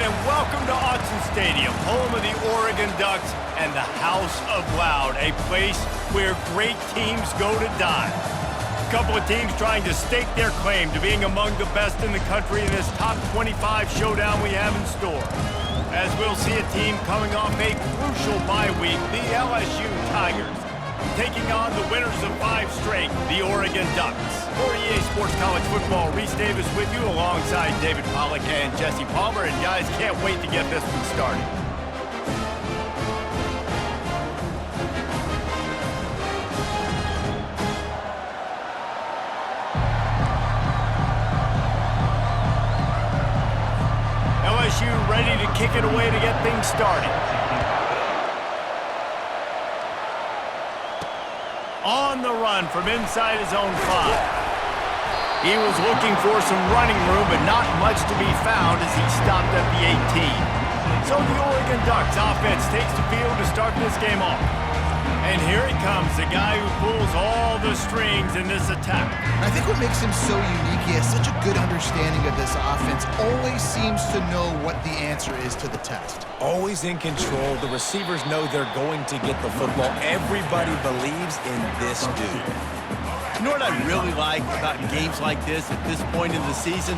and welcome to Autzen Stadium, home of the Oregon Ducks and the House of Loud, a place where great teams go to die. A couple of teams trying to stake their claim to being among the best in the country in this top 25 showdown we have in store. As we'll see a team coming off a crucial bye week, the LSU Tigers, taking on the winners of 5 straight, the Oregon Ducks. For EA Sports College Football, Reese Davis with you alongside David Pollack and Jesse Palmer. And guys, can't wait to get this one started. LSU ready to kick it away to get things started. On the run from inside his own 5. He was looking for some running room, but not much to be found as he stopped at the 18. So the Oregon Ducks offense takes the field to start this game off. And here he comes, the guy who pulls all the strings in this attack. I think what makes him so unique, he has such a good understanding of this offense, always seems to know what the answer is to the test. Always in control. The receivers know they're going to get the football. Everybody believes in this dude. You know what I really like about games like this at this point in the season?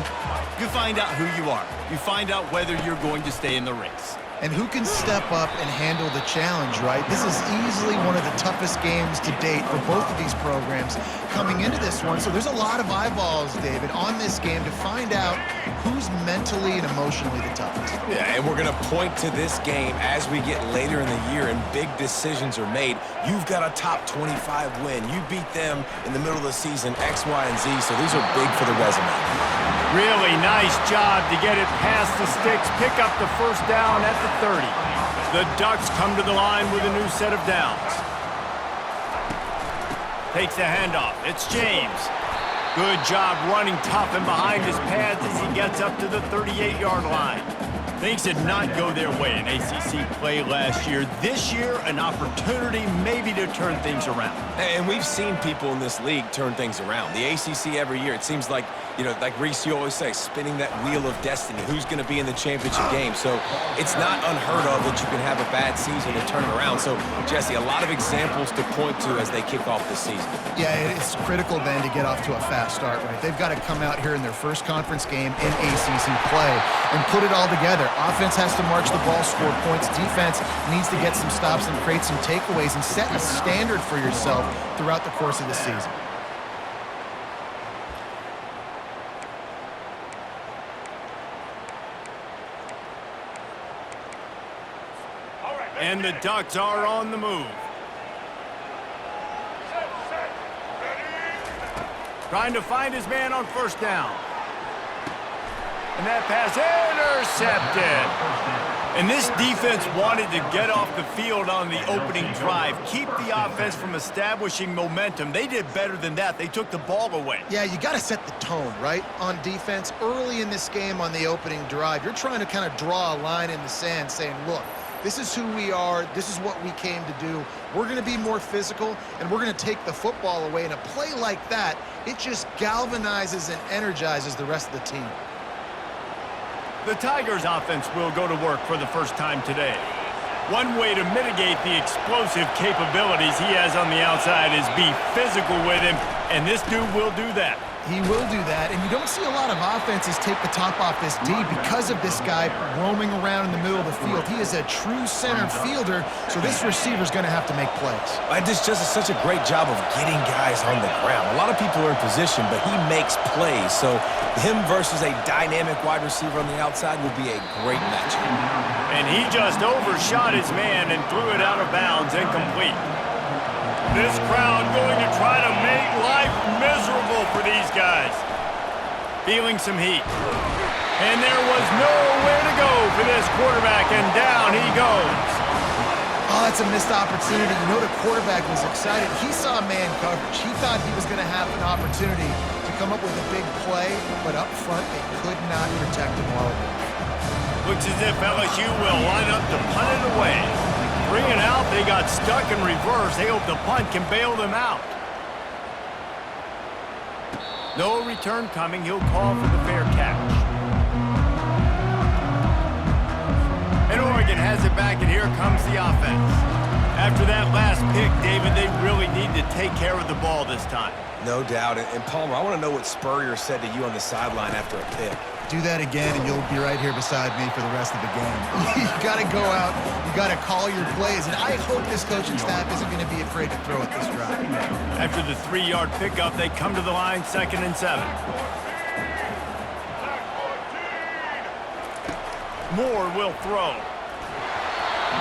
You find out who you are. You find out whether you're going to stay in the race. And who can step up and handle the challenge, right? This is easily one of the toughest games to date for both of these programs coming into this one. So there's a lot of eyeballs, David, on this game to find out who's mentally and emotionally the toughest. Yeah, and we're going to point to this game as we get later in the year and big decisions are made. You've got a top 25 win. You beat them in the middle of the season, X, Y, and Z, so these are big for the resume. Really nice job to get it past the sticks, pick up the first down at the 30. The Ducks come to the line with a new set of downs. Takes the handoff. It's James. Good job running tough and behind his pads as he gets up to the 38-yard line. Things did not go their way in ACC play last year. This year, an opportunity maybe to turn things around. And we've seen people in this league turn things around. The ACC every year, it seems like, you know, like Reese, you always say, spinning that wheel of destiny. Who's going to be in the championship game? So it's not unheard of that you can have a bad season and turn it around. So, Jesse, a lot of examples to point to as they kick off the season. Yeah, it's critical then to get off to a fast start, right? They've got to come out here in their first conference game in ACC play and put it all together. Offense has to march the ball, score points. Defense needs to get some stops and create some takeaways and set a standard for yourself throughout the course of the season. And the Ducks are on the move. Trying to find his man on first down. And that pass intercepted. And this defense wanted to get off the field on the opening drive, keep the offense from establishing momentum. They did better than that. They took the ball away. Yeah, you got to set the tone, right, on defense. Early in this game on the opening drive, you're trying to kind of draw a line in the sand saying, look, this is who we are. This is what we came to do. We're going to be more physical, and we're going to take the football away. And a play like that, it just galvanizes and energizes the rest of the team. The Tigers' offense will go to work for the first time today. One way to mitigate the explosive capabilities he has on the outside is be physical with him, and this dude will do that. He will do that, and you don't see a lot of offenses take the top off this D because of this guy roaming around in the middle of the field. He is a true center fielder, so this receiver's going to have to make plays. This just is such a great job of getting guys on the ground. A lot of people are in position, but he makes plays, so him versus a dynamic wide receiver on the outside would be a great matchup. And he just overshot his man and threw it out of bounds, incomplete. This crowd going to try to make life miserable for these guys. Feeling some heat. And there was nowhere to go for this quarterback, and down he goes. Oh, that's a missed opportunity. You know, the quarterback was excited. He saw man coverage. He thought he was going to have an opportunity to come up with a big play, but up front, they could not protect him well enough. Looks as if LSU will line up to punt it away. Bring it out, they got stuck in reverse. They hope the punt can bail them out. No return coming. He'll call for the fair catch. Oregon has it back, and here comes the offense. After that last pick, David, they really need to take care of the ball this time. No doubt. And Palmer, I want to know what Spurrier said to you on the sideline after a pick. Do that again, and you'll be right here beside me for the rest of the game. You got to go out. You got to call your plays, and I hope this coaching staff isn't going to be afraid to throw at this drive. After the 3-yard pickup, they come to the line, 2nd and 7. Moore will throw.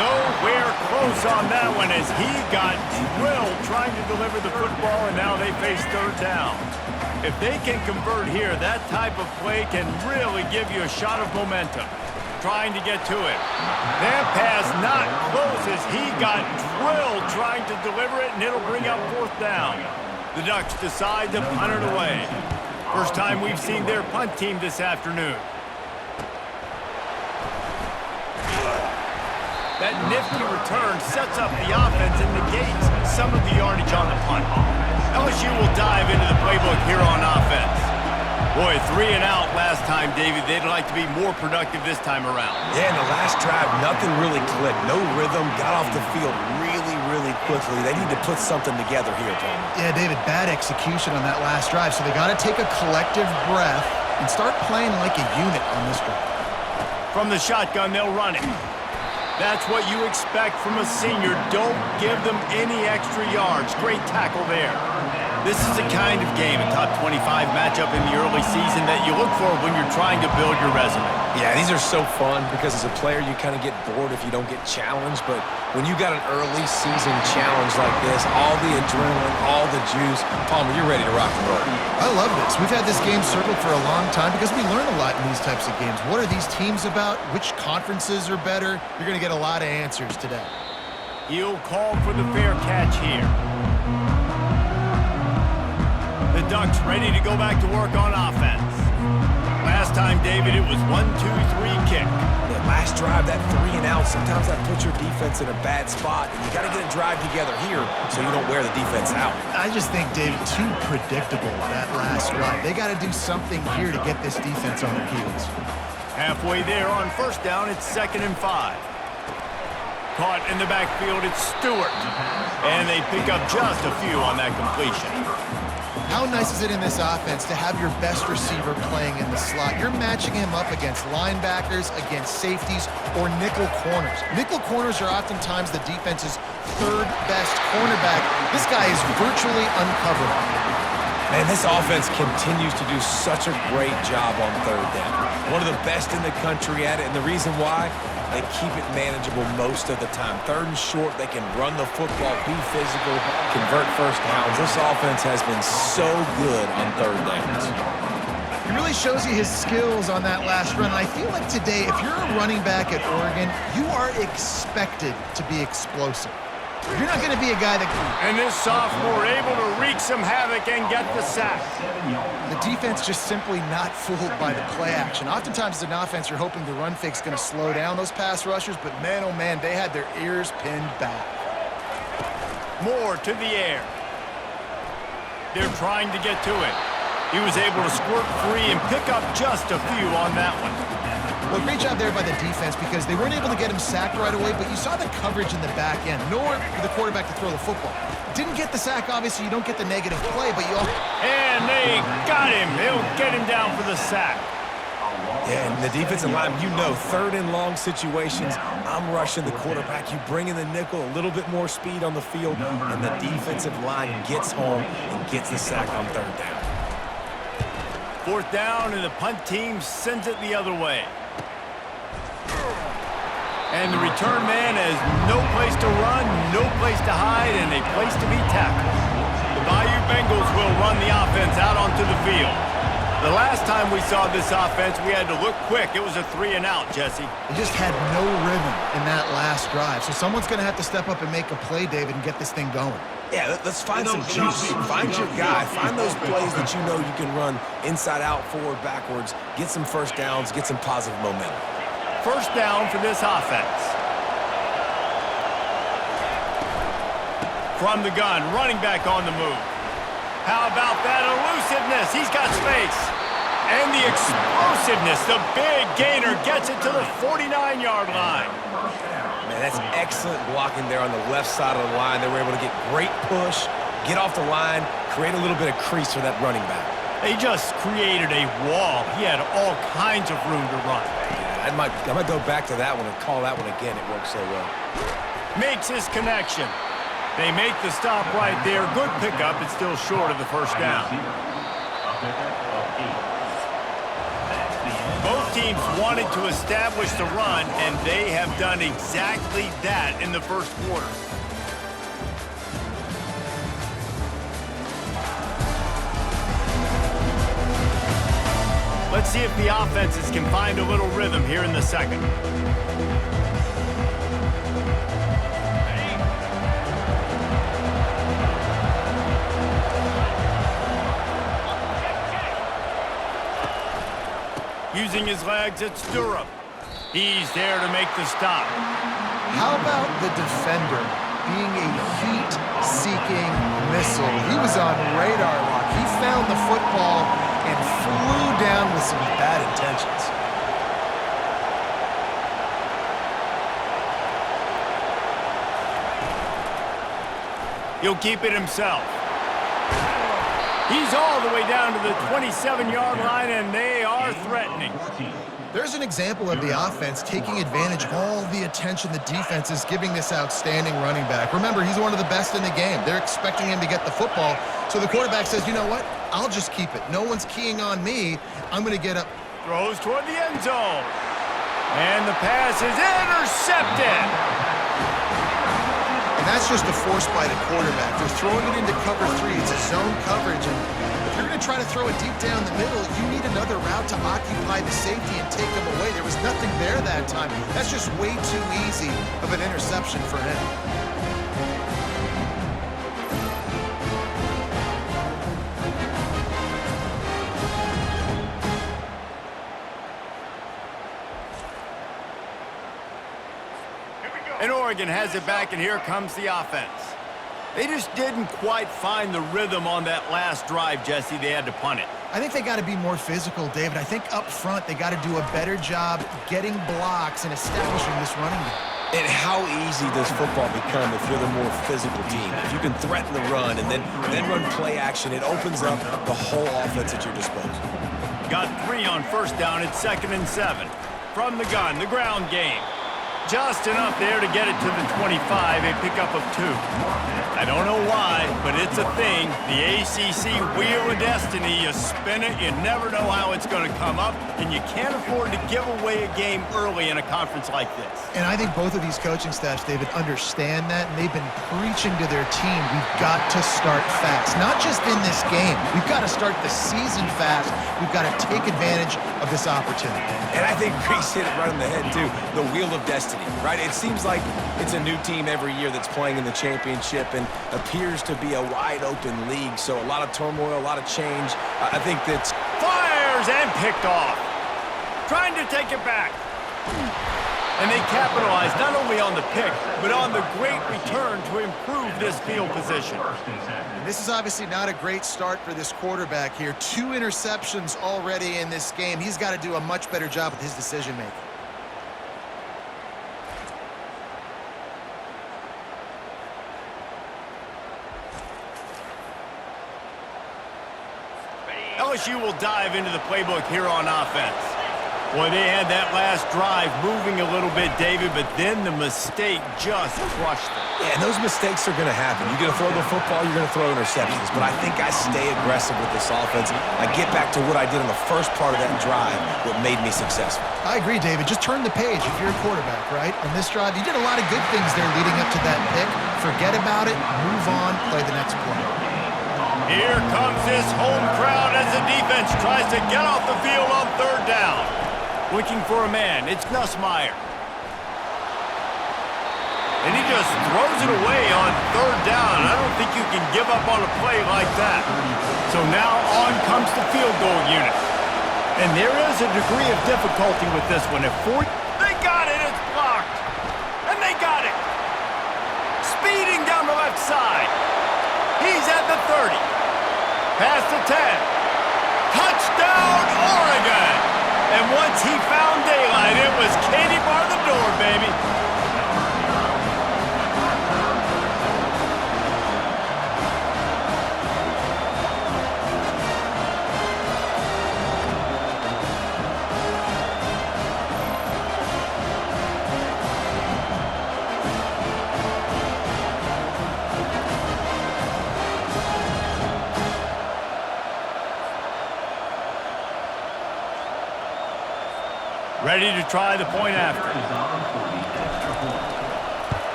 Nowhere close on that one as he got drilled trying to deliver the football, and now they face 3rd down. If they can convert here, that type of play can really give you a shot of momentum. Trying to get to it. That pass not close as he got drilled trying to deliver it, and it'll bring up 4th down. The Ducks decide to punt it away. First time we've seen their punt team this afternoon. That nifty return sets up the offense and negates some of the yardage on the punt. LSU will dive into the playbook here on offense. Boy, 3 and out last time, David. They'd like to be more productive this time around. Yeah, in the last drive, nothing really clicked. No rhythm, got off the field really quickly. They need to put something together here, Palmer. Yeah, David, bad execution on that last drive, so they got to take a collective breath and start playing like a unit on this drive. From the shotgun, they'll run it. That's what you expect from a senior. Don't give them any extra yards. Great tackle there. This is the kind of game, a top 25 matchup in the early season that you look for when you're trying to build your resume. Yeah, these are so fun because as a player, you kind of get bored if you don't get challenged. But when you got an early season challenge like this, all the adrenaline, all the juice, Palmer, you're ready to rock and roll. I love this. We've had this game circled for a long time because we learn a lot in these types of games. What are these teams about? Which conferences are better? You're going to get a lot of answers today. He'll call for the fair catch here. The Ducks ready to go back to work on offense. Last time, David, it was 1-2-3 kick. The last drive, that 3 and out, sometimes that puts your defense in a bad spot, and you got to get a drive together here so you don't wear the defense out. I just think, David, too predictable that last drive. They got to do something here to get this defense on their heels. Halfway there on 1st down, it's 2nd and 5. Caught in the backfield, it's Stewart. And they pick up just a few on that completion. How nice is it in this offense to have your best receiver playing in the slot? You're matching him up against linebackers, against safeties, or nickel corners. Nickel corners are oftentimes the defense's 3rd best cornerback. This guy is virtually uncoverable. Man, this offense continues to do such a great job on 3rd down. One of the best in the country at it, and the reason why, they keep it manageable most of the time. 3rd and short, they can run the football, be physical, convert 1st downs. This offense has been so good on 3rd downs. He really shows you his skills on that last run. And I feel like today, if you're a running back at Oregon, you are expected to be explosive. You're not going to be a guy that... And this sophomore able to wreak some havoc and get the sack. The defense just simply not fooled by the play action. Oftentimes, as an offense, you're hoping the run fake's going to slow down those pass rushers, but man, oh man, they had their ears pinned back. Moore to the air. They're trying to get to it. He was able to squirt free and pick up just a few on that one. Well, great job there by the defense because they weren't able to get him sacked right away, but you saw the coverage in the back end. Nowhere for the quarterback to throw the football. Didn't get the sack, obviously. You don't get the negative play, but you... And they got him. They'll get him down for the sack. Yeah, and the defensive line, you know, 3rd and long situations, I'm rushing the quarterback. You bring in the nickel, a little bit more speed on the field, and the defensive line gets home and gets the sack on 3rd down. 4th down, and the punt team sends it the other way. And the return man has no place to run, no place to hide, and a place to be tackled. The Bayou Bengals will run the offense out onto the field. The last time we saw this offense, we had to look quick. It was a 3 and out, Jesse. They just had no rhythm in that last drive. So someone's going to have to step up and make a play, David, and get this thing going. Yeah, let's find some juice. Find your guy. Find those plays that you know you can run inside out, forward, backwards. Get some 1st downs. Get some positive momentum. 1st down for this offense. From the gun, running back on the move. How about that elusiveness? He's got space. And the explosiveness, the big gainer gets it to the 49-yard line. Man, that's excellent blocking there on the left side of the line. They were able to get great push, get off the line, create a little bit of crease for that running back. They just created a wall. He had all kinds of room to run. Yeah, I might go back to that one and call that one again. It worked so well. Makes his connection. They make the stop right there. Good pickup. It's still short of the first down. Both teams wanted to establish the run, and they have done exactly that in the first quarter. Let's see if the offenses can find a little rhythm here in the second. Using his legs, it's Durham. He's there to make the stop. How about the defender being a heat-seeking missile? He was on radar lock. He found the football and flew down with some bad intentions. He'll keep it himself. He's all the way down to the 27-yard line, and they are threatening. There's an example of the offense taking advantage of all the attention the defense is giving this outstanding running back. Remember, he's one of the best in the game. They're expecting him to get the football, so the quarterback says, you know what? I'll just keep it. No one's keying on me. I'm going to get up. Throws toward the end zone. And the pass is intercepted. And that's just a force by the quarterback. They're throwing it into cover 3. It's a zone coverage. And if you're going to try to throw it deep down the middle, you need another route to occupy the safety and take them away. There was nothing there that time. That's just way too easy of an interception for him. And Oregon has it back, and here comes the offense. They just didn't quite find the rhythm on that last drive, Jesse. They had to punt it. I think they got to be more physical, David. I think up front they got to do a better job getting blocks and establishing this running game. And how easy does football become if you're the more physical team? If you can threaten the run and then run play action, it opens up the whole offense at your disposal. Got 3 on first down. It's 2nd and 7. From the gun, the ground game. Just enough there to get it to the 25, a pickup of 2. I don't know why, but it's a thing. The ACC Wheel of Destiny, you spin it, you never know how it's going to come up, and you can't afford to give away a game early in a conference like this. And I think both of these coaching staffs, David, understand that, and they've been preaching to their team, we've got to start fast. Not just in this game. We've got to start the season fast. We've got to take advantage of this opportunity. And I think Reese hit it right on the head, too. The Wheel of Destiny, right? It seems like it's a new team every year that's playing in the championship and appears to be a wide-open league. So a lot of turmoil, a lot of change. I think that's... Fires and picked off. Trying to take it back. And they capitalized not only on the pick, but on the great return to improve this field position. And this is obviously not a great start for this quarterback here. 2 interceptions already in this game. He's got to do a much better job with his decision-making. LSU will dive into the playbook here on offense. Boy, they had that last drive moving a little bit, David, but then the mistake just crushed them. Yeah, and those mistakes are going to happen. You're going to throw the football, you're going to throw interceptions. But I think I stay aggressive with this offense. I get back to what I did in the first part of that drive, what made me successful. I agree, David. Just turn the page if you're a quarterback, right? On this drive, you did a lot of good things there leading up to that pick. Forget about it, move on, play the next play. Here comes this home crowd as the defense tries to get off the field on 3rd down. Looking for a man, it's Nussmeier. And he just throws it away on 3rd down. I don't think you can give up on a play like that. So now on comes the field goal unit. And there is a degree of difficulty with this one. They got it, it's blocked. And they got it. Speeding down the left side. He's at the 30. Past the 10. Touchdown! Touchdown, Oregon! And once he found daylight, it was Katie bar the door, baby. Ready to try the point after.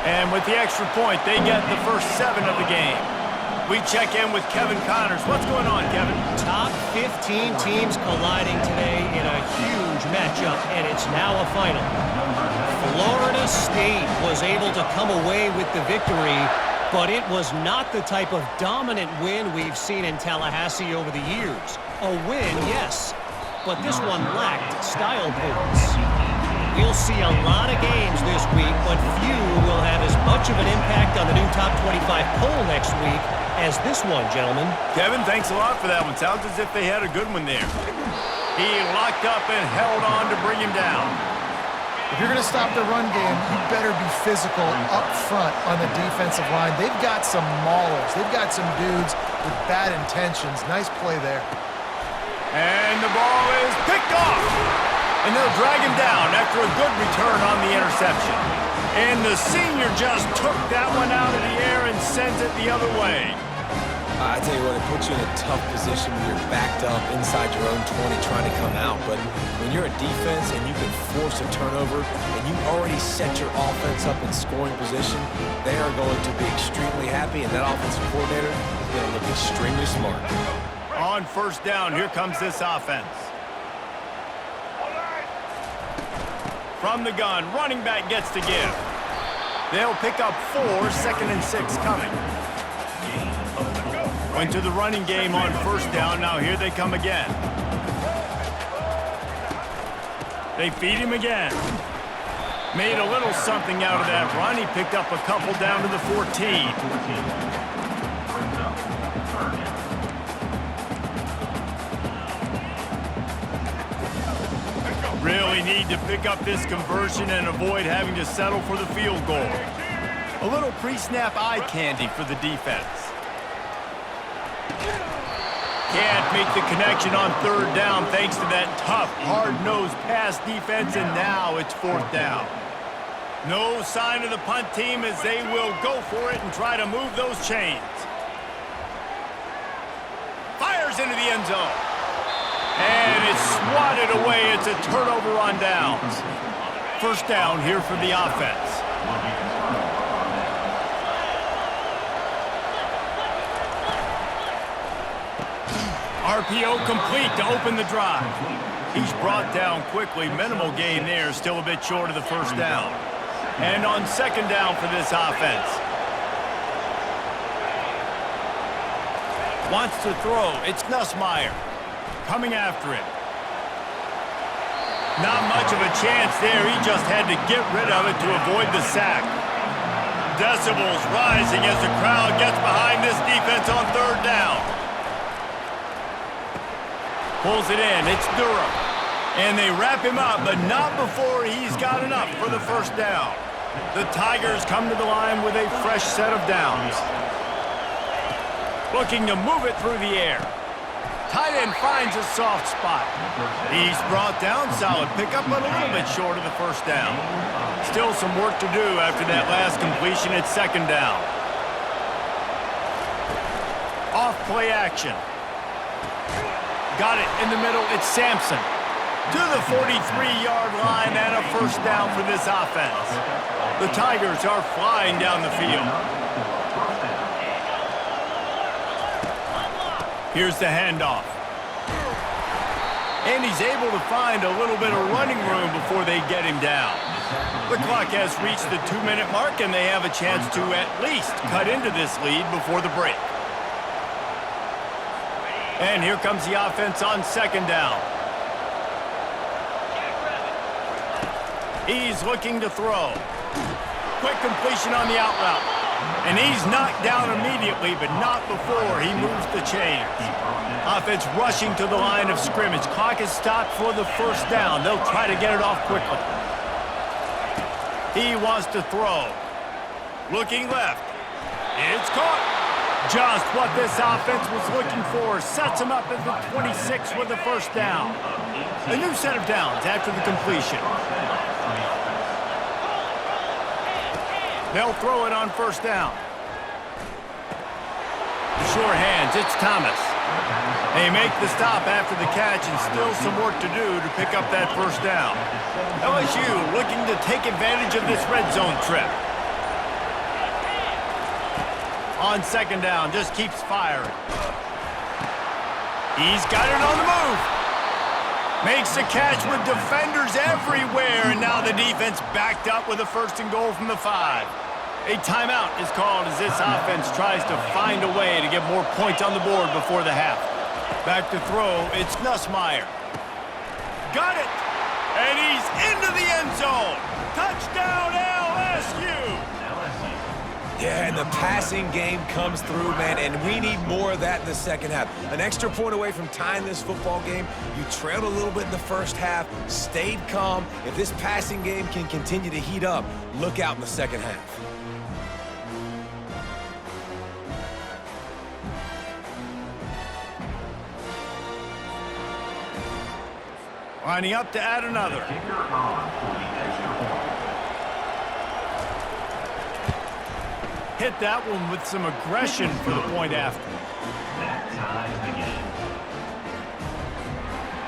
And with the extra point, they get the first 7 of the game. We check in with Kevin Connors. What's going on, Kevin? Top 15 teams colliding today in a huge matchup, and it's now a final. Florida State was able to come away with the victory, but it was not the type of dominant win we've seen in Tallahassee over the years. A win, yes, but this one lacked style points. We'll see a lot of games this week, but few will have as much of an impact on the new top 25 poll next week as this one, gentlemen. Kevin, thanks a lot for that one. Sounds as if they had a good one there. He locked up and held on to bring him down. If you're going to stop the run game, you better be physical up front on the defensive line. They've got some maulers. They've got some dudes with bad intentions. Nice play there. And the ball is picked off. And they'll drag him down after a good return on the interception. And the senior just took that one out of the air and sent it the other way. I tell you what, it puts you in a tough position when you're backed up inside your own 20 trying to come out. But when you're a defense and you can force a turnover and you already set your offense up in scoring position, they are going to be extremely happy, and that offensive coordinator is going to look extremely smart. On first down, here comes this offense. From the gun, running back gets to give. They'll pick up 4, 2nd and 6 coming. Went to the running game on first down. Now here they come again. They feed him again. Made a little something out of that run. He picked up a couple down to the 14. Really need to pick up this conversion and avoid having to settle for the field goal. A little pre-snap eye candy for the defense. Can't make the connection on third down thanks to that tough, hard-nosed pass defense, and now it's fourth down. No sign of the punt team as they will go for it and try to move those chains. Fires into the end zone. And it's swatted away. It's a turnover on downs. First down here for the offense. RPO complete to open the drive. He's brought down quickly. Minimal gain there. Still a bit short of the first down. And on second down for this offense. Wants to throw. It's Nussmeier. Coming after him. Not much of a chance there. He just had to get rid of it to avoid the sack. Decibels rising as the crowd gets behind this defense on third down. Pulls it in. It's Durham. And they wrap him up, but not before he's got enough for the first down. The Tigers come to the line with a fresh set of downs. Looking to move it through the air. Tight end finds a soft spot. He's brought down. Solid pickup, but a little bit short of the first down. Still some work to do after that last completion at second down. Off play action. Got it in the middle. It's Sampson. To the 43-yard line and a first down for this offense. The Tigers are flying down the field. Here's the handoff. And he's able to find a little bit of running room before they get him down. The clock has reached the 2-minute mark, and they have a chance to at least cut into this lead before the break. And here comes the offense on second down. He's looking to throw. Quick completion on the out route. And he's knocked down immediately, but not before he moves the chains. Offense rushing to the line of scrimmage. Clock is stopped for the first down. They'll try to get it off quickly. He wants to throw. Looking left. It's caught. Just what this offense was looking for. Sets him up at the 26 with the first down. A new set of downs after the completion. They'll throw it on first down. Sure hands, it's Thomas. They make the stop after the catch and still some work to do to pick up that first down. LSU looking to take advantage of this red zone trip. On second down, just keeps firing. He's got it on the move. Makes the catch with defenders everywhere, and now the defense backed up with a first and goal from the 5. A timeout is called as this offense tries to find a way to get more points on the board before the half. Back to throw, it's Nussmeier. Got it! And he's into the end zone. Touchdown, LSU! Yeah, and the passing game comes through, man, and we need more of that in the second half. An extra point away from tying this football game. You trailed a little bit in the first half, stayed calm. If this passing game can continue to heat up, look out in the second half. Lining up to add another. Hit that one with some aggression for the point after.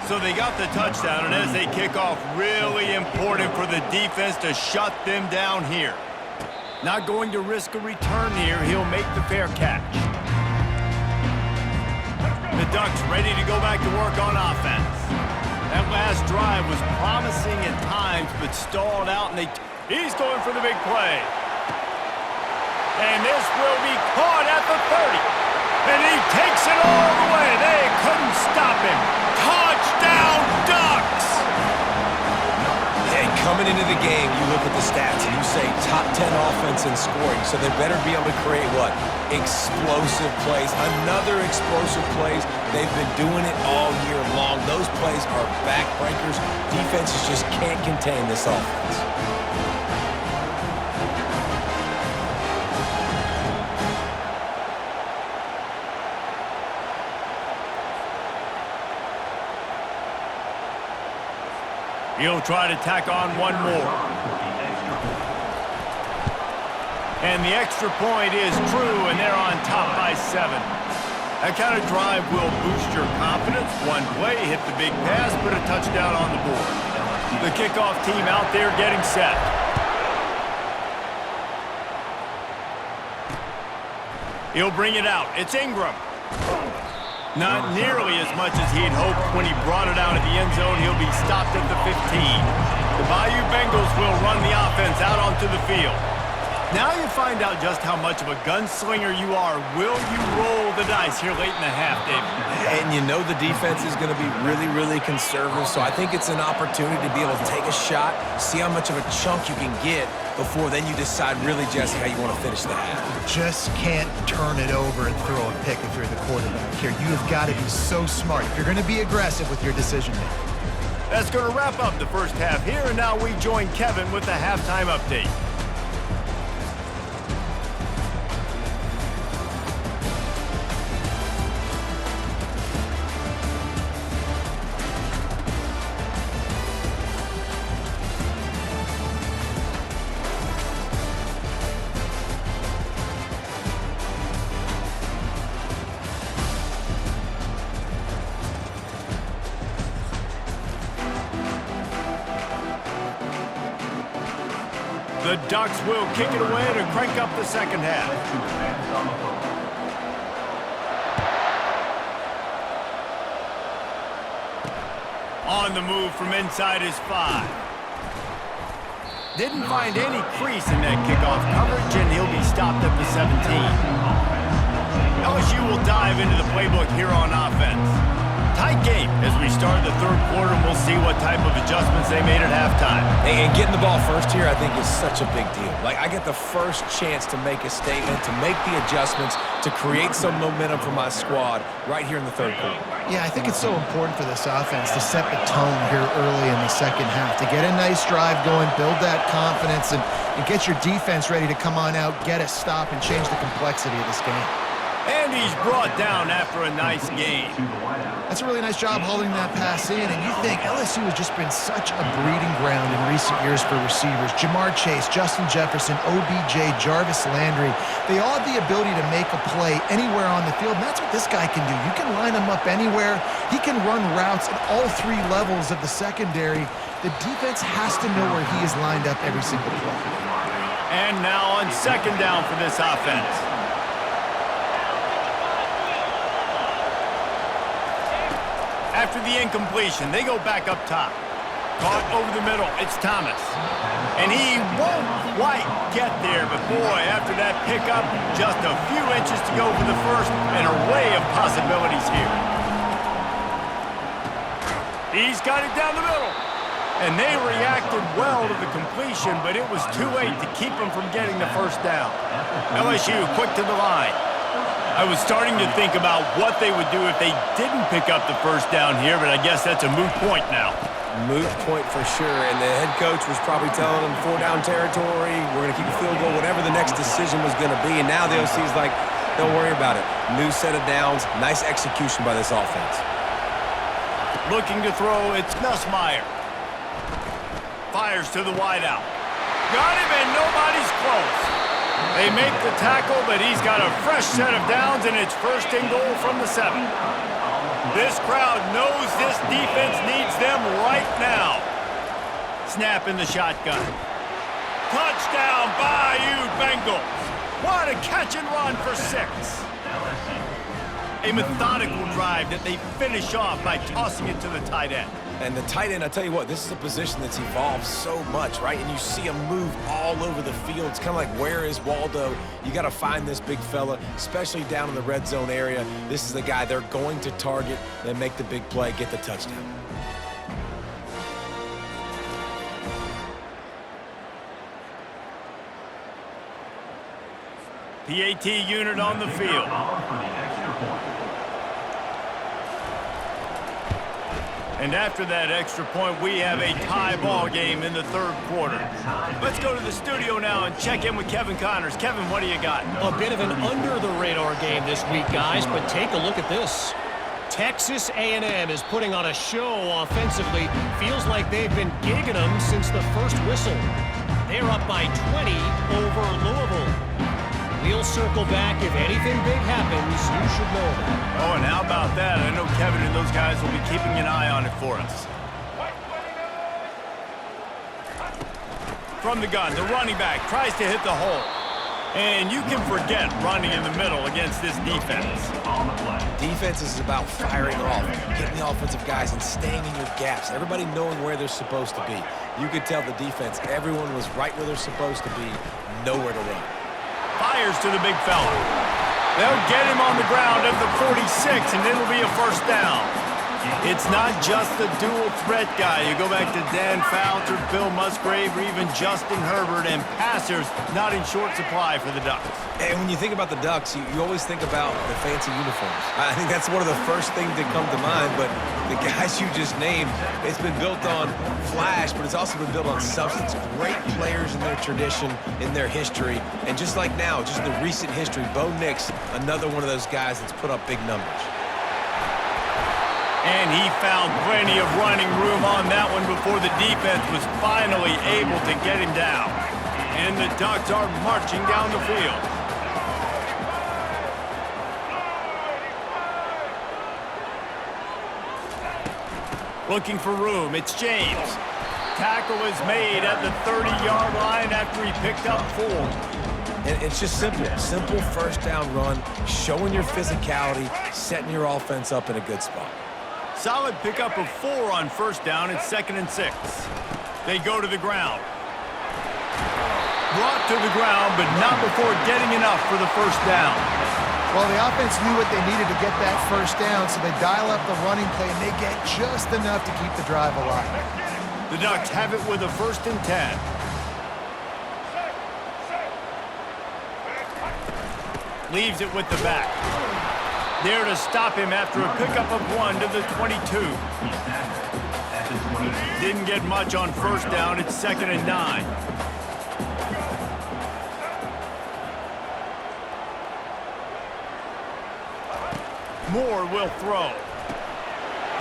So they got the touchdown, and as they kick off, really important for the defense to shut them down here. Not going to risk a return here. He'll make the fair catch. The Ducks ready to go back to work on offense. That last drive was promising at times, but stalled out, and he's going for the big play. And this will be caught at the 30. And he takes it all the way. They couldn't stop him. Touchdown, Ducks! Hey, coming into the game, you look at the stats and you say top 10 offense in scoring, so they better be able to create what? Explosive plays. Another explosive plays. They've been doing it all year long. Those plays are backbreakers. Defenses just can't contain this offense. He'll try to tack on one more. And the extra point is true, and they're on top by 7. That kind of drive will boost your confidence. One play, hit the big pass, put a touchdown on the board. The kickoff team out there getting set. He'll bring it out. It's Ingram. Not nearly as much as he'd hoped when he brought it out of the end zone. He'll be stopped at the 15. The Bayou Bengals will run the offense out onto the field. Now you find out just how much of a gunslinger you are. Will you roll the dice here late in the half, David? And you know the defense is going to be really, really conservative, so I think it's an opportunity to be able to take a shot, see how much of a chunk you can get before then you decide really, Jesse, how you want to finish the half. Just can't turn it over and throw a pick if you're the quarterback here. You have got to be so smart if you're going to be aggressive with your decision-making. That's going to wrap up the first half here, and now we join Kevin with the halftime update. The Ducks will kick it away to crank up the second half. On the move from inside his 5. Didn't find any crease in that kickoff coverage, and he'll be stopped at the 17. LSU will dive into the playbook here on offense. Tight game as we we start the third quarter, and we'll see what type of adjustments they made at halftime. And getting the ball first here, I think, is such a big deal. Like, I get the first chance to make a statement, to make the adjustments, to create some momentum for my squad right here in the third quarter. Yeah, I think it's so important for this offense to set the tone here early in the second half, to get a nice drive going, build that confidence, and get your defense ready to come on out, get a stop, and change the complexity of this game. And he's brought down after a nice gain. That's a really nice job holding that pass in, and you think LSU has just been such a breeding ground in recent years for receivers. Jamar Chase, Justin Jefferson, OBJ, Jarvis Landry, they all have the ability to make a play anywhere on the field, and that's what this guy can do. You can line him up anywhere. He can run routes at all three levels of the secondary. The defense has to know where he is lined up every single play. And now on second down for this offense. After the incompletion, they go back up top. Caught over the middle, it's Thomas. And he won't quite get there, but boy, after that pickup, just a few inches to go for the first, an array of possibilities here. He's got it down the middle. And they reacted well to the completion, but it was too late to keep them from getting the first down. LSU quick to the line. I was starting to think about what they would do if they didn't pick up the first down here, but I guess that's a moot point now. Moot point for sure, and the head coach was probably telling them 4-down territory, we're going to keep a field goal, whatever the next decision was going to be, and now the OC's like, don't worry about it. New set of downs, nice execution by this offense. Looking to throw, it's Nussmeier. Fires to the wideout. Got him, and nobody's close. They make the tackle, but he's got a fresh set of downs, and it's first and goal from the 7. This crowd knows this defense needs them right now. Snap in the shotgun. Touchdown, Bayou Bengals. What a catch and run for 6. A methodical drive that they finish off by tossing it to the tight end. And the tight end, I tell you what, this is a position that's evolved so much, right? And you see him move all over the field. It's kind of like, where is Waldo? You got to find this big fella, especially down in the red zone area. This is the guy they're going to target, then make the big play, get the touchdown. PAT unit on the field. And after that extra point, we have a tie ball game in the third quarter. Let's go to the studio now and check in with Kevin Connors. Kevin, what do you got? A bit of an under-the-radar game this week, guys, but take a look at this. Texas A&M is putting on a show offensively. Feels like they've been gigging them since the first whistle. They're up by 20 over Louisville. We'll circle back. If anything big happens, you should know that. Oh, and how about that? I know Kevin and those guys will be keeping an eye on it for us. From the gun, the running back tries to hit the hole. And you can forget running in the middle against this defense. Defense is about firing off, hitting the offensive guys, and staying in your gaps. Everybody knowing where they're supposed to be. You could tell the defense, everyone was right where they're supposed to be, nowhere to run. Fires to the big fella. They'll get him on the ground at the 46, and it'll be a first down. It's not just the dual threat guy. You go back to Dan Fouts, Bill Musgrave, or even Justin Herbert, and passers not in short supply for the Ducks. And when you think about the Ducks, you always think about the fancy uniforms. I think that's one of the first things that come to mind, but the guys you just named, it's been built on flash, but it's also been built on substance. Great players in their tradition, in their history, and just like now, just in the recent history, Bo Nix, another one of those guys that's put up big numbers. And he found plenty of running room on that one before the defense was finally able to get him down. And the Ducks are marching down the field. Looking for room, it's James. Tackle is made at the 30-yard line after he picked up 4. And it's just simple. Simple first down run, showing your physicality, setting your offense up in a good spot. Solid pickup of 4 on first down. It's 2nd and 6. They go to the ground. Brought to the ground, but not before getting enough for the first down. Well, the offense knew what they needed to get that first down, so they dial up the running play, and they get just enough to keep the drive alive. The Ducks have it with a 1st and 10. Leaves it with the back. There to stop him after a pickup of 1 to the 22. Didn't get much on 1st down. It's 2nd and 9. Moore will throw.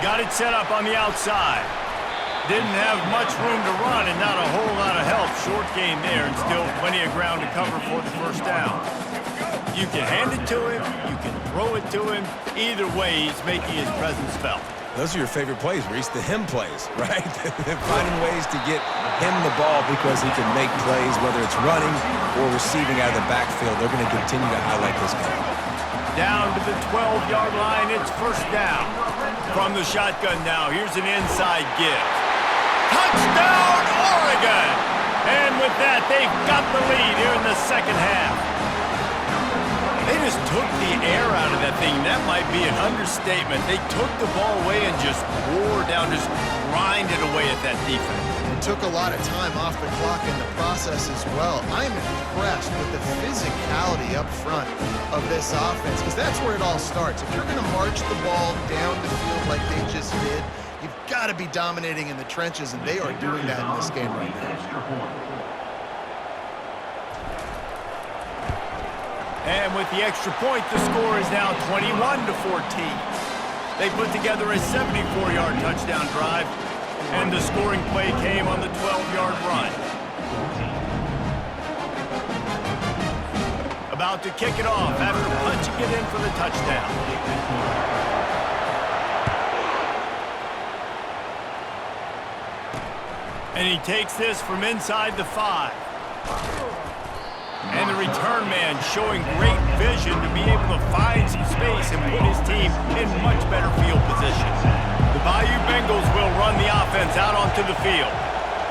Got it set up on the outside. Didn't have much room to run and not a whole lot of help. Short game there and still plenty of ground to cover for the 1st down. You can hand it to him. You can throw it to him. Either way, he's making his presence felt. Those are your favorite plays, Reese, the him plays, right? Finding ways to get him the ball because he can make plays, whether it's running or receiving out of the backfield. They're going to continue to highlight this guy. Down to the 12-yard line, it's 1st down. From the shotgun now, here's an inside give. Touchdown, Oregon! And with that, they've got the lead here in the 2nd half. They just took the air out of that thing. That might be an understatement. They took the ball away and just wore down, just grinded away at that defense. It took a lot of time off the clock in the process as well. I'm impressed with the physicality up front of this offense because that's where it all starts. If you're going to march the ball down the field like they just did, you've got to be dominating in the trenches, and they are doing that in this game right now. And with the extra point, the score is now 21-14. They put together a 74-yard touchdown drive, and the scoring play came on the 12-yard run. About to kick it off after punching it in for the touchdown. And he takes this from inside the 5. And the return man showing great vision to be able to find some space and put his team in much better field position. The Bayou Bengals will run the offense out onto the field.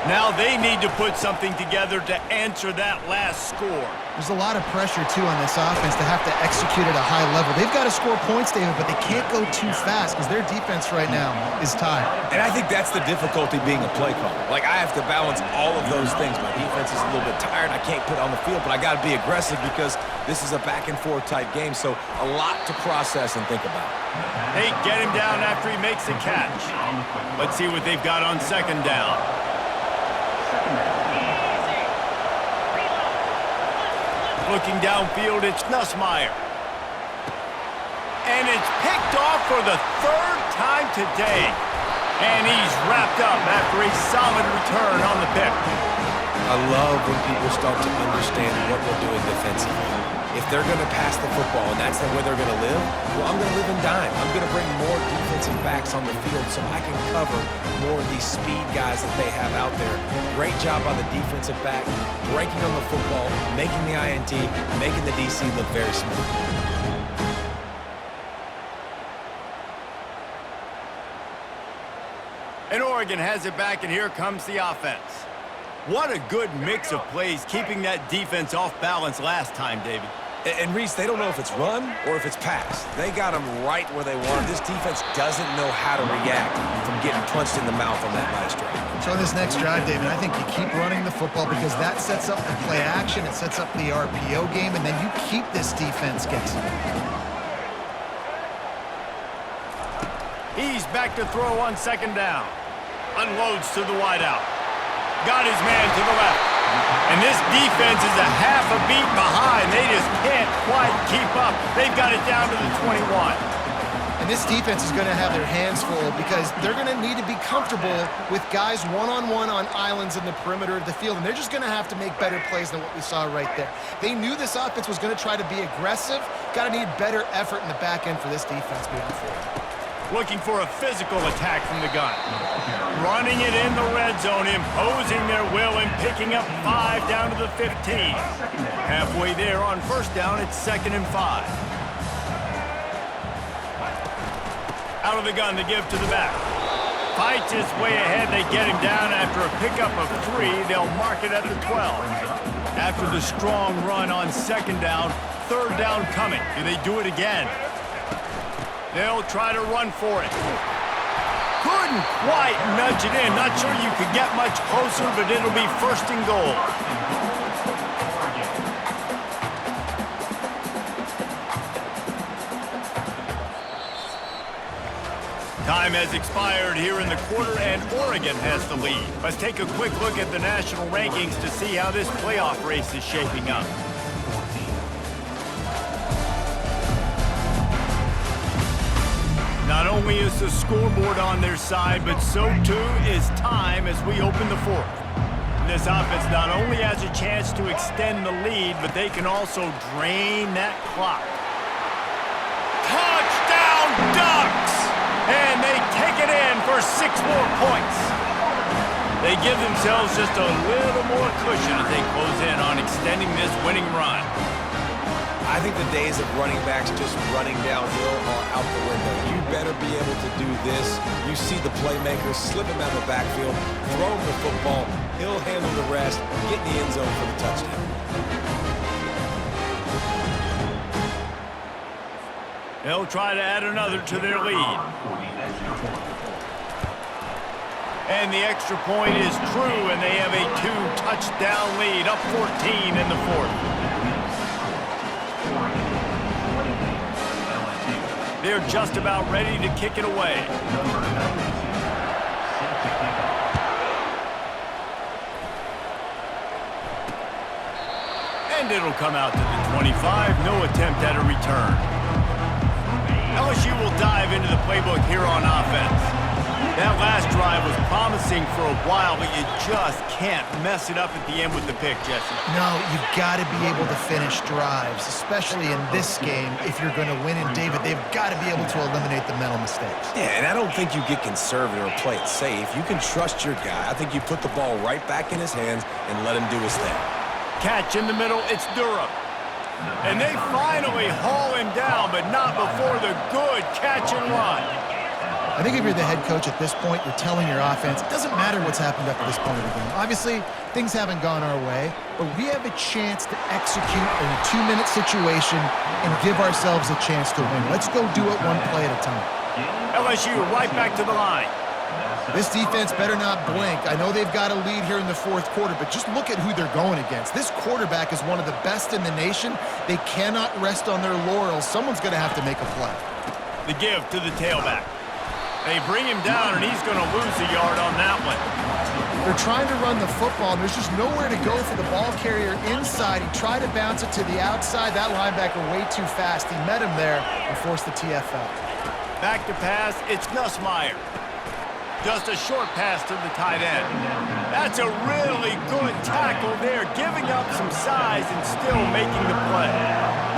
Now they need to put something together to answer that last score. There's a lot of pressure, too, on this offense to have to execute at a high level. They've got to score points, David, but they can't go too fast because their defense right now is tired. And I think that's the difficulty being a play caller. Like, I have to balance all of those things. My defense is a little bit tired. I can't put on the field, but I got to be aggressive because this is a back-and-forth type game, so a lot to process and think about. Hey, get him down after he makes the catch. Let's see what they've got on 2nd down. Looking downfield, it's Nussmeier. And it's picked off for the 3rd time today. And he's wrapped up after a solid return on the pick. I love when people start to understand what we're doing defensively. If they're going to pass the football and that's the way they're going to live, well, I'm going to live and dime. I'm going to bring more defensive backs on the field so I can cover more of these speed guys that they have out there. Great job by the defensive back, breaking on the football, making the INT, making the DC look very smooth. And Oregon has it back, and here comes the offense. What a good mix of plays, keeping that defense off balance last time, David. And Reese, they don't know if it's run or if it's pass. They got them right where they want. This defense doesn't know how to react from getting punched in the mouth on that last drive. So on this next drive, David, I think you keep running the football because that sets up the play action, it sets up the RPO game, and then you keep this defense guessing. He's back to throw on 2nd down. Unloads to the wideout. Got his man to the left. And this defense is a half a beat behind. They just can't quite keep up. They've got it down to the 21. And this defense is going to have their hands full because they're going to need to be comfortable with guys one-on-one on islands in the perimeter of the field. And they're just going to have to make better plays than what we saw right there. They knew this offense was going to try to be aggressive. Got to need better effort in the back end for this defense moving forward. Looking for a physical attack from the gun. Running it in the red zone, imposing their will and picking up 5 down to the 15. Halfway there on 1st down, it's 2nd and 5. Out of the gun, the give to the back. Fights his way ahead, they get him down after a pickup of 3. They'll mark it at the 12. After the strong run on 2nd down, third down coming. Do they do it again? They'll try to run for it. Couldn't quite nudge it in. Not sure you could get much closer, but it'll be first and goal. Time has expired here in the quarter, and Oregon has the lead. Let's take a quick look at the national rankings to see how this playoff race is shaping up. Not only is the scoreboard on their side, but so too is time as we open the fourth. This offense not only has a chance to extend the lead, but they can also drain that clock. Touchdown Ducks! And they take it in for 6 more points. They give themselves just a little more cushion as they close in on extending this winning run. I think the days of running backs just running downhill are out the window. You better be able to do this. You see the playmaker, slip him out of the backfield, throw him the football, he'll handle the rest, get in the end zone for the touchdown. They'll try to add another to their lead. And the extra point is true, and they have a 2-touchdown lead, up 14 in the fourth. They're just about ready to kick it away. And it'll come out to the 25. No attempt at a return. LSU will dive into the playbook here on offense. That last drive was promising for a while, but you just can't mess it up at the end with the pick, Jesse. No, you've got to be able to finish drives, especially in this game. If you're going to win, and David, they've got to be able to eliminate the mental mistakes. Yeah, and I don't think you get conservative or play it safe. You can trust your guy. I think you put the ball right back in his hands and let him do his thing. Catch in the middle, it's Durham. And they finally haul him down, but not before the good catch and run. I think if you're the head coach at this point, you're telling your offense, it doesn't matter what's happened up to this point of the game. Obviously, things haven't gone our way, but we have a chance to execute in a 2-minute situation and give ourselves a chance to win. Let's go do it one play at a time. LSU right back to the line. This defense better not blink. I know they've got a lead here in the fourth quarter, but just look at who they're going against. This quarterback is one of the best in the nation. They cannot rest on their laurels. Someone's going to have to make a play. The give to the tailback. They bring him down, and he's going to lose a yard on that one. They're trying to run the football, and there's just nowhere to go for the ball carrier inside. He tried to bounce it to the outside. That linebacker way too fast. He met him there and forced the TFL. Back to pass, it's Nussmeier. Just a short pass to the tight end. That's a really good tackle there, giving up some size and still making the play.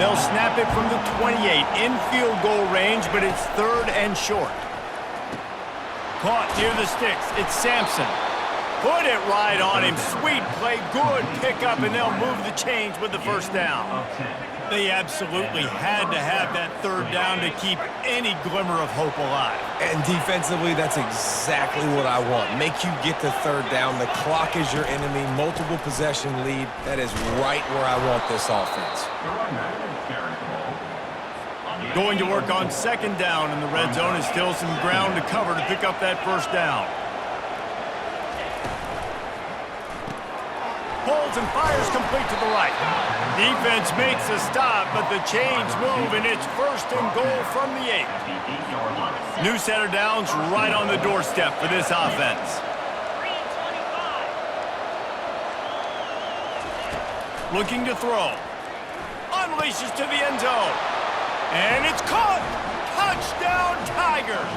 They'll snap it from the 28 in field goal range, but it's 3rd and short. Caught near the sticks. It's Sampson. Put it right on him. Sweet play, good pickup, and they'll move the chains with the first down. They absolutely had to have that 3rd down to keep any glimmer of hope alive. And defensively, that's exactly what I want. Make you get the 3rd down. The clock is your enemy. Multiple possession lead. That is right where I want this offense. Going to work on 2nd down in the red zone, and still some ground to cover to pick up that first down. Pulls and fires complete to the right. Defense makes a stop, but the chains move, and it's 1st and goal from the 8. New set of downs right on the doorstep for this offense. Looking to throw. Unleashes to the end zone. And it's caught! Touchdown, Tigers!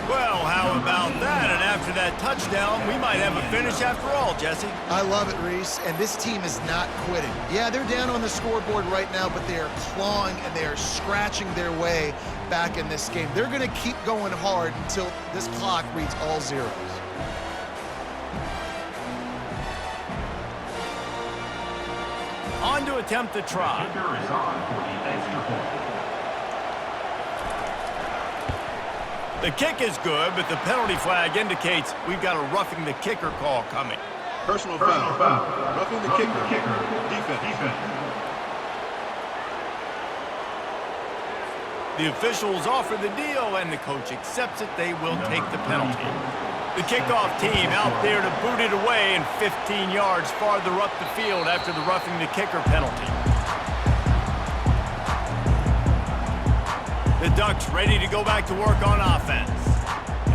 Well, how about that? And after that touchdown, we might have a finish after all, Jesse. I love it, Reese, and this team is not quitting. Yeah, they're down on the scoreboard right now, but they are clawing and they are scratching their way back in this game. They're going to keep going hard until this clock reads all zeros. On to attempt the try. The kick is good, but the penalty flag indicates we've got a roughing the kicker call coming. Personal foul. Roughing the kicker. Defense. The officials offer the deal, and the coach accepts it. They will take the penalty. The kickoff team out there to boot it away and 15 yards farther up the field after the roughing the kicker penalty. The Ducks ready to go back to work on offense.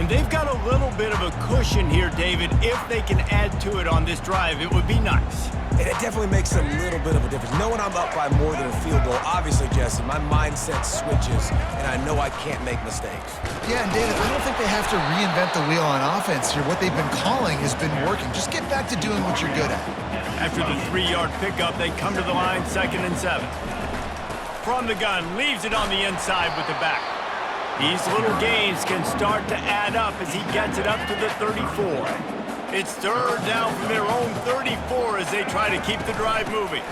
And they've got a little bit of a cushion here, David. If they can add to it on this drive, it would be nice. And it definitely makes a little bit of a difference. Knowing I'm up by more than a field goal, obviously, Jesse, my mindset switches, and I know I can't make mistakes. Yeah, and David, I don't think they have to reinvent the wheel on offense here. What they've been calling has been working. Just get back to doing what you're good at. After the 3-yard pickup, they come to the line, 2nd and 7. From the gun, leaves it on the inside with the back. These little gains can start to add up as he gets it up to the 34. It's 3rd down from their own 34 as they try to keep the drive moving.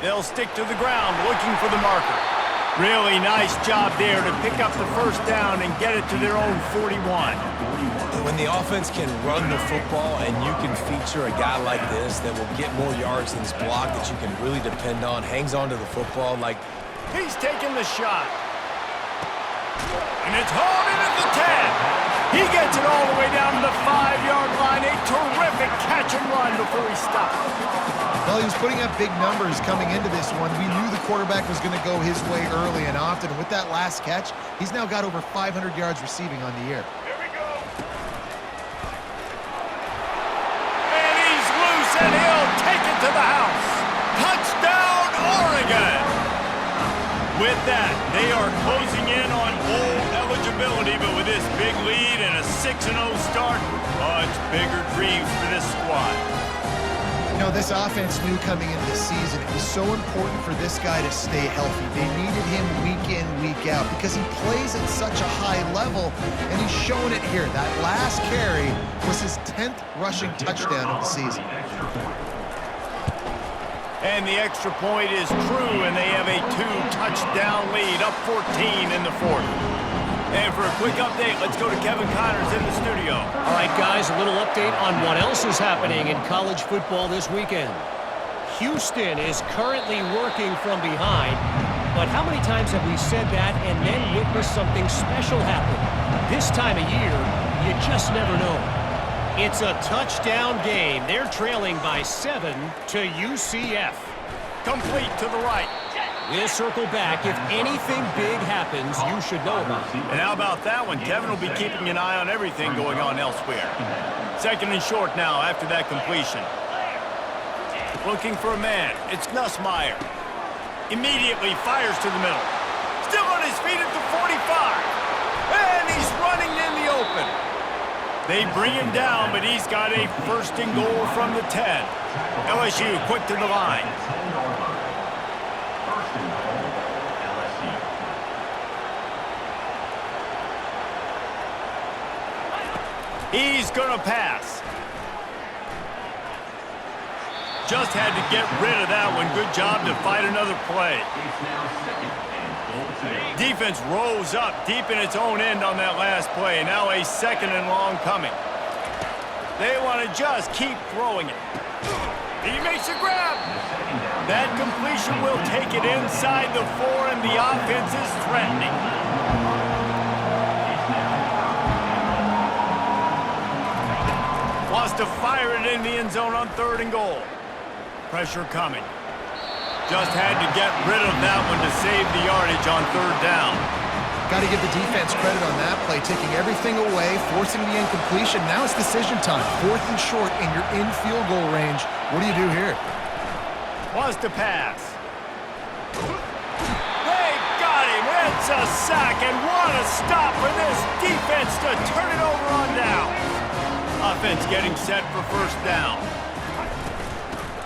They'll stick to the ground looking for the marker. Really nice job there to pick up the 1st down and get it to their own 41. When the offense can run the football and you can feature a guy like this that will get more yards than his block that you can really depend on, hangs on to the football like... He's taking the shot. And it's hauled in at the 10. He gets it all the way down to the 5-yard line. A terrific catch and run before he stopped. Well, he was putting up big numbers coming into this one. We knew the quarterback was going to go his way early and often. With that last catch, he's now got over 500 yards receiving on the year. Here we go. And he's loose, and he'll take it to the house. Touchdown, Oregon. With that, they are closing in on bowl eligibility, but with this big lead and a 6-0 start, much bigger dreams for this squad. You know, this offense knew coming into the season it was so important for this guy to stay healthy. They needed him week in, week out because he plays at such a high level, and he's showing it here. That last carry was his 10th rushing touchdown of the season. And the extra point is true, and they have a 2-touchdown lead, up 14 in the 4th. And for a quick update, let's go to Kevin Connors in the studio. All right, guys, a little update on what else is happening in college football this weekend. Houston is currently working from behind, but how many times have we said that and then witnessed something special happen? This time of year, you just never know. It's a touchdown game. They're trailing by 7 to UCF. Complete to the right. We'll circle back. If anything big happens, you should know about it. And how about that one? Kevin will be keeping an eye on everything going on elsewhere. 2nd and short now after that completion. Looking for a man. It's Nussmeier. Immediately fires to the middle. Still on his feet at the 45. And he's running in the open. They bring him down, but he's got a 1st and goal from the 10. LSU quick to the line. He's gonna pass. Just had to get rid of that one. Good job to fight another play. Defense rolls up deep in its own end on that last play. Now a 2nd and long coming. They want to just keep throwing it. He makes a grab. That completion will take it inside the 4, and the offense is threatening. Wants to fire it in the end zone on 3rd and goal. Pressure coming. Just had to get rid of that one to save the yardage on 3rd down. Got to give the defense credit on that play, taking everything away, forcing the incompletion. Now it's decision time. 4th and short, and you're in field goal range. What do you do here? Wants to pass. They got him. It's a sack, and what a stop for this defense to turn it over on down. Offense getting set for 1st down.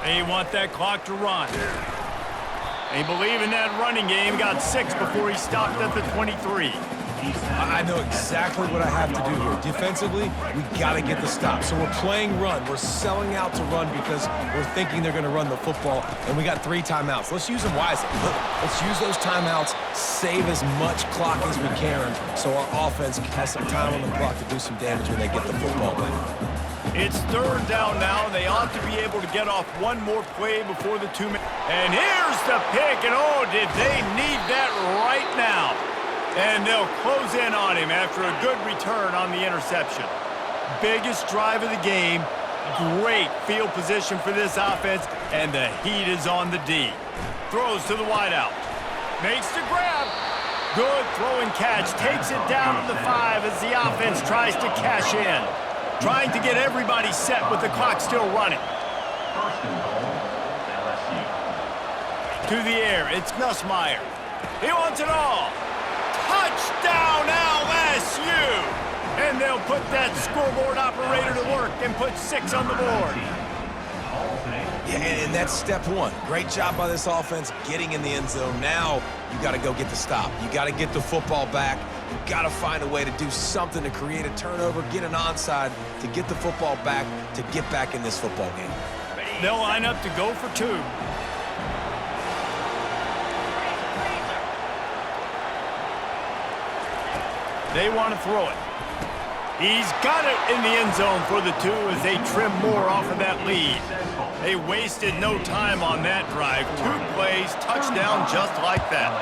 They want that clock to run. They believe in that running game. Got 6 before he stopped at the 23. I know exactly what I have to do here. Defensively, we got to get the stop. So we're playing run. We're selling out to run because we're thinking they're going to run the football, and we got 3 timeouts. Let's use them wisely. Let's use those timeouts, save as much clock as we can so our offense has some time on the clock to do some damage when they get the football back. It's 3rd down now. They ought to be able to get off one more play before the 2 minutes. And here's the pick, and oh, did they need that right now. And they'll close in on him after a good return on the interception. Biggest drive of the game. Great field position for this offense, and the heat is on the D. Throws to the wideout. Makes the grab. Good throw and catch. Takes it down to the 5 as the offense tries to cash in. Trying to get everybody set with the clock still running. To the air, it's Nussmeier. He wants it all. Touchdown LSU! And they'll put that scoreboard operator to work and put 6 on the board. Yeah, and that's step one. Great job by this offense getting in the end zone. Now you got to go get the stop. You got to get the football back. You got to find a way to do something to create a turnover, get an onside, to get the football back, to get back in this football game. They'll line up to go for 2. They want to throw it. He's got it in the end zone for the 2 as they trim more off of that lead. They wasted no time on that drive. 2 plays, touchdown just like that.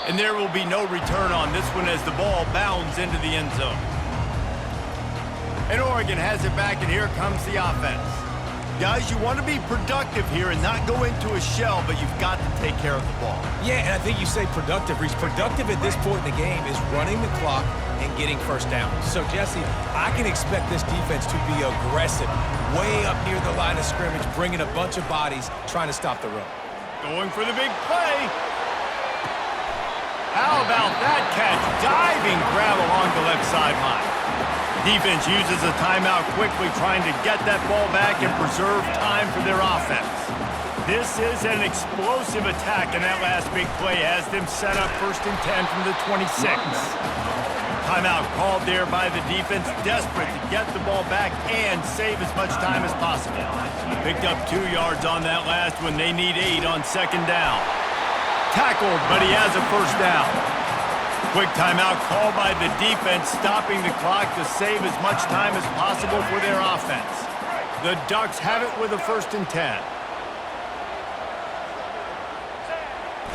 And there will be no return on this one as the ball bounds into the end zone. And Oregon has it back, and here comes the offense. Guys, you want to be productive here and not go into a shell, but you've got to take care of the ball. Yeah, and I think you say productive, Reese. Productive at this point in the game is running the clock and getting first down. So, Jesse, I can expect this defense to be aggressive, way up near the line of scrimmage, bringing a bunch of bodies, trying to stop the run. Going for the big play. How about that catch? Diving grab along the left sideline. Defense uses a timeout quickly, trying to get that ball back and preserve time for their offense. This is an explosive attack, and that last big play has them set up 1st and 10 from the 26. Timeout called there by the defense, desperate to get the ball back and save as much time as possible. Picked up 2 yards on that last one. They need 8 on 2nd down. Tackled, but he has a 1st down. Quick timeout called by the defense, stopping the clock to save as much time as possible for their offense. The Ducks have it with a 1st and 10.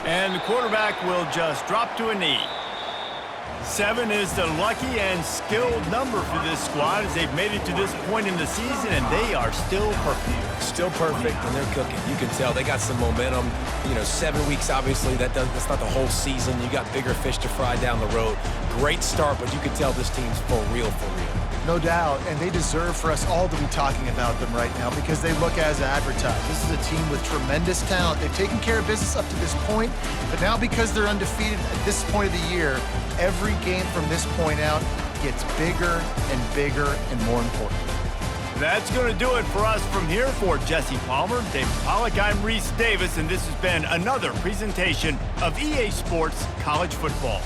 And the quarterback will just drop to a knee. 7 is the lucky and skilled number for this squad as they've made it to this point in the season, and they are still perfect. Still perfect, and they're cooking. You can tell they got some momentum. 7 weeks, obviously, that's not the whole season. You got bigger fish to fry down the road. Great start, but you can tell this team's for real, for real. No doubt, and they deserve for us all to be talking about them right now because they look as advertised. This is a team with tremendous talent. They've taken care of business up to this point, but now because they're undefeated at this point of the year, every game from this point out gets bigger and bigger and more important. That's going to do it for us from here. For Jesse Palmer, David Pollack, I'm Reese Davis, and this has been another presentation of EA Sports College Football.